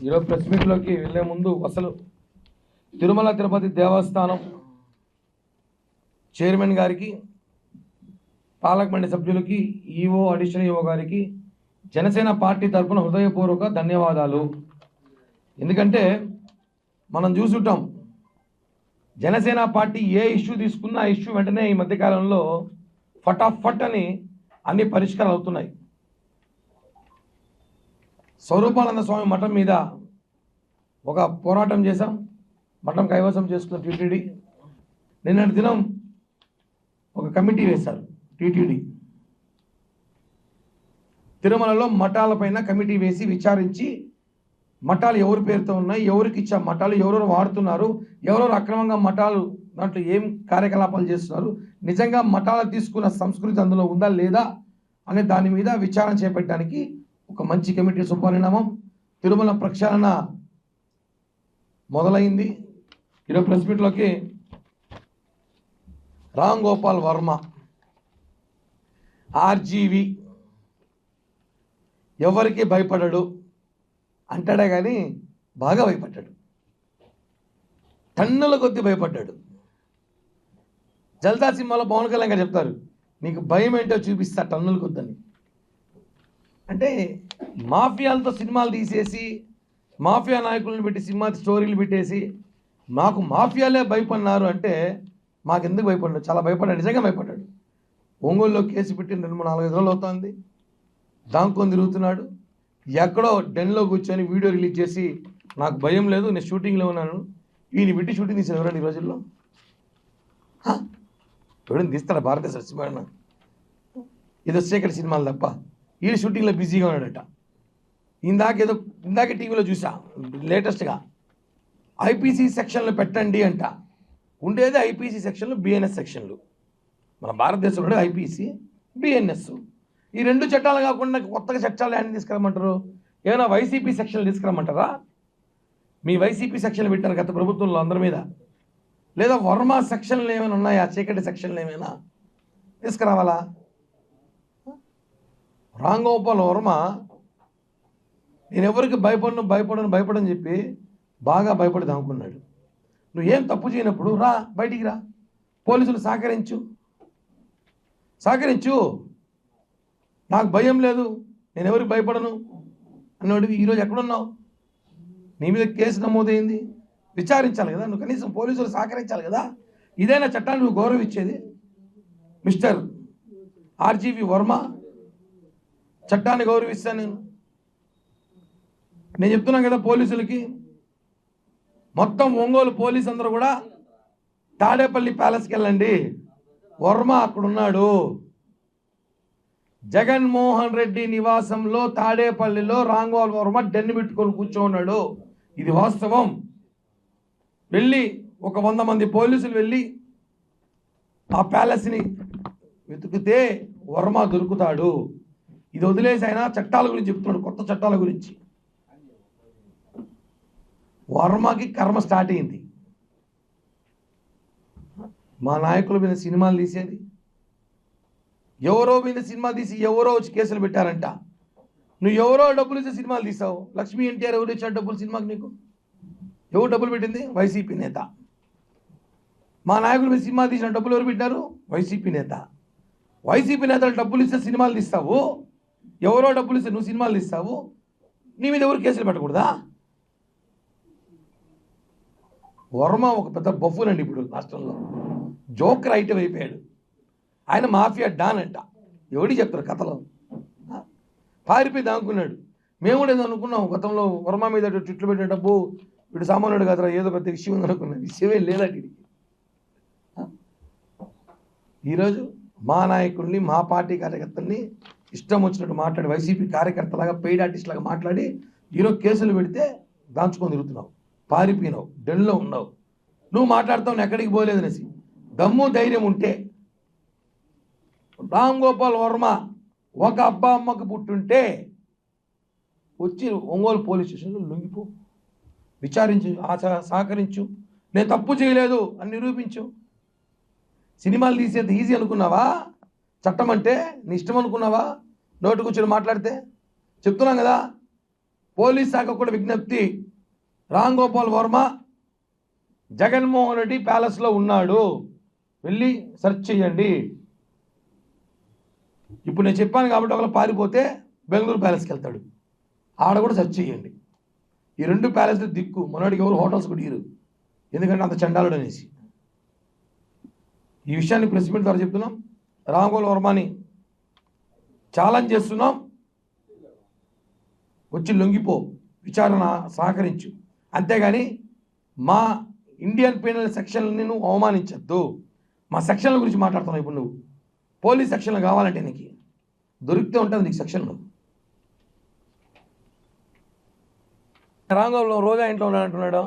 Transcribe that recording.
ఈరోజు ప్రెస్ మీట్లోకి వెళ్ళే ముందు అసలు తిరుమల తిరుపతి దేవస్థానం చైర్మన్ గారికి, పాలక మండలి సభ్యులకి, ఈఓ, అడిషనల్ ఈఓ గారికి జనసేన పార్టీ తరఫున హృదయపూర్వక ధన్యవాదాలు. ఎందుకంటే మనం చూసుంటాం, జనసేన పార్టీ ఏ ఇష్యూ తీసుకున్నా ఆ ఇష్యూ వెంటనే ఈ మధ్యకాలంలో ఫటాఫట్ అని అన్ని పరిష్కారాలు అవుతున్నాయి. స్వరూపానంద స్వామి మఠం మీద ఒక పోరాటం చేశాం, మఠం కైవసం చేసుకున్న టీటీడీ. నిన్నటి దినం ఒక కమిటీ వేశారు టీటీడీ. తిరుమలలో మఠాలపైన కమిటీ వేసి విచారించి మఠాలు ఎవరి పేరుతో ఉన్నాయి, ఎవరికి ఇచ్చా మఠాలు, ఎవరెవరు వాడుతున్నారు, ఎవరెవరు అక్రమంగా మఠాలు దాంట్లో ఏం కార్యకలాపాలు చేస్తున్నారు, నిజంగా మఠాలు తీసుకున్న సంస్కృతి అందులో ఉందా లేదా అనే దాని మీద విచారణ చేపట్టడానికి ఒక మంచి కమిటీ శుభపరిణామం. తిరుమల ప్రక్షాళన మొదలైంది. ఈరోజు ప్రెస్ మీట్లోకి రామ్ గోపాల్ వర్మ ఆర్జీవి ఎవరికి భయపడ్డాడు అంటాడే కానీ బాగా భయపడ్డాడు, టన్నుల కొద్దీ భయపడ్డాడు. జల్దా సినిమాలో పవన్ కళ్యాణ్ గారు చెప్తారు, నీకు భయం ఏంటో చూపిస్తా టన్నుల కొద్దని. అంటే మాఫియాలతో సినిమాలు తీసేసి, మాఫియా నాయకులను పెట్టి సినిమా స్టోరీలు పెట్టేసి మాకు మాఫియాలే భయపడినారు అంటే మాకెందుకు భయపడ్డాడు? చాలా భయపడ్డాడు, నిజంగా భయపడ్డాడు. ఒంగోలులో కేసు పెట్టి 4-5 రోజులు అవుతుంది, దాంకొని తిరుగుతున్నాడు. ఎక్కడో డెన్లో కూర్చొని వీడియో రిలీజ్ చేసి నాకు భయం లేదు, నేను షూటింగ్లో ఉన్నాను. ఈయన పెట్టి షూటింగ్ తీసాడు ఎవరండి ఈ రోజుల్లో? ఎవరైనా తీస్తాడా భారతదేశ సినిమా? ఇది వచ్చేక్కడ సినిమాలు తప్ప ఈయన షూటింగ్లో బిజీగా ఉన్నాడట. ఇందాకే టీవీలో చూసా లేటెస్ట్గా, ఐపీసీ సెక్షన్లు పెట్టండి అంట. ఉండేది ఐపీసీ సెక్షన్లు, బిఎన్ఎస్ సెక్షన్లు. మన భారతదేశంలో ఐపీసీ, బిఎన్ఎస్, ఈ 2 చట్టాలు కాకుండా కొత్తగా చట్టాలు ఏమైనా తీసుకురమ్మంటారు? ఏమైనా వైసీపీ సెక్షన్లు తీసుకురమ్మంటారా? మీ వైసీపీ సెక్షన్లు పెట్టారు గత ప్రభుత్వంలో అందరి మీద. లేదా వర్మ సెక్షన్లు ఏమైనా ఉన్నాయా? చీకటి సెక్షన్లు ఏమైనా తీసుకురావాలా? రామ్ గోపాల్ వర్మ నేను ఎవరికి భయపడని చెప్పి బాగా భయపడి దాముకున్నాడు. నువ్వేం తప్పు చేయనప్పుడు రా, బయటికి రా, పోలీసులు సహకరించు. నాకు భయం లేదు, నేను ఎవరికి భయపడను అన్నాడు. ఈరోజు ఎక్కడున్నావు? నీ మీద కేసు నమోదైంది, విచారించాలి కదా నువ్వు, కనీసం పోలీసులు సహకరించాలి కదా. ఇదైనా చట్టాన్ని నువ్వు గౌరవించేది? మిస్టర్ ఆర్జీవి వర్మ, చట్టాన్ని గౌరవిస్తాను నేను చెప్తున్నాను కదా. పోలీసులకి మొత్తం ఒంగోలు పోలీసు అందరూ కూడా తాడేపల్లి ప్యాలెస్కి వెళ్ళండి, వర్మ అక్కడున్నాడు. జగన్మోహన్ రెడ్డి నివాసంలో తాడేపల్లిలో రామ్ గోపాల్ వర్మ డెన్ను పెట్టుకొని కూర్చోన్నాడు. ఇది వాస్తవం. వెళ్ళి ఒక 100 మంది పోలీసులు వెళ్ళి ఆ ప్యాలెస్ని వెతుకుతే వర్మ దొరుకుతాడు. ఇది వదిలేసి ఆయన చట్టాల గురించి చెప్తున్నాడు, కొత్త చట్టాల గురించి. వర్మకి కర్మ స్టార్ట్ అయింది. మా నాయకుల మీద సినిమాలు తీసేది, ఎవరో మీద సినిమా తీసి ఎవరో వచ్చి కేసులు పెట్టారంట. నువ్వు ఎవరో డబ్బులు ఇచ్చే సినిమాలు తీసావు. లక్ష్మీ ఎన్టీఆర్ ఎవరు ఇచ్చారు డబ్బులు సినిమాకి? నీకు ఎవరు డబ్బులు పెట్టింది? వైసీపీ నేత. మా నాయకుల మీద సినిమా తీసిన డబ్బులు ఎవరు పెట్టారు? వైసీపీ నేత. వైసీపీ నేతలు డబ్బులు ఇస్తే సినిమాలు తీస్తావు, ఎవరో డబ్బులు ఇస్తే నువ్వు సినిమాలు తీస్తావు. నీ మీద ఎవరు కేసులు పెట్టకూడదా? వర్మ ఒక పెద్ద బఫూన్ అండి ఇప్పుడు రాష్ట్రంలో, జోకర్ ఐటమ్ అయిపోయాడు. ఆయన మాఫియా డాన్ అంట. ఎవరికి చెప్తారు కథలో? పారిపోయి దాక్కున్నాడు. మేము కూడా ఏదో అనుకున్నాం గతంలో, వర్మ మీద ట్విట్లు పెట్టిన డబ్బు వీడు సామాన్యుడు కదరా, ఏదో పెద్ద విషయం ఉందనుకున్నాం. విషయమే లేదా వీడికి. ఈరోజు మా నాయకుల్ని, మా పార్టీ కార్యకర్తల్ని ఇష్టం వచ్చినట్టు మాట్లాడి, వైసీపీ కార్యకర్తలాగా పెయిడ్ ఆర్టిస్ట్ లాగా మాట్లాడి ఈరోజు కేసులు పెడితే దాంచుకొని తిరుగుతున్నావు, పారిపోయినావు, డెన్లో ఉన్నావు. నువ్వు మాట్లాడతావు ఎక్కడికి పోలేదు అనేసి. దమ్ము ధైర్యం ఉంటే రామ్ గోపాల్ వర్మ ఒక అబ్బా అమ్మకు పుట్టుంటే వచ్చి ఒంగోలు పోలీస్ స్టేషన్లో లొంగిపో, విచారించు, సహకరించు, నేను తప్పు చేయలేదు అని నిరూపించు. సినిమాలు తీసేది ఈజీ అనుకున్నావా? చట్టం అంటే నీ ఇష్టం అనుకున్నావా? నోటు కూర్చొని మాట్లాడితే చెప్తున్నాం కదా. పోలీస్ శాఖ కూడా విజ్ఞప్తి, రామ్ గోపాల్ వర్మ జగన్మోహన్ రెడ్డి ప్యాలెస్లో ఉన్నాడు, వెళ్ళి సెర్చ్ చేయండి. ఇప్పుడు నేను చెప్పాను కాబట్టి ఒకవేళ పారిపోతే బెంగళూరు ప్యాలెస్కి వెళ్తాడు, ఆడ కూడా సెర్చ్ చేయండి. ఈ 2 ప్యాలెస్లు దిక్కు, మనోడికి ఎవరు హోటల్స్ కూడా ఇరు, ఎందుకంటే అంత చండాలుడు అనేసి. ఈ విషయాన్ని ప్రెస్ మీట్ ద్వారా చెప్తున్నాం. రామ్ గోపాల్ వర్మని ఛాలెంజ్ చేస్తున్నాం, వచ్చి లొంగిపో, విచారణ సహకరించు, అంతేగాని మా ఇండియన్ పీనల్ సెక్షన్లని నువ్వు అవమానించద్దు. మా సెక్షన్ల గురించి మాట్లాడుతున్నావు. ఇప్పుడు నువ్వు పోలీస్ సెక్షన్లు కావాలంటే నీకు దొరికితే ఉంటుంది నీకు సెక్షన్లు. రామ్ గోపాల్ రోజా ఇంట్లో ఉన్నాడంటున్నాడు.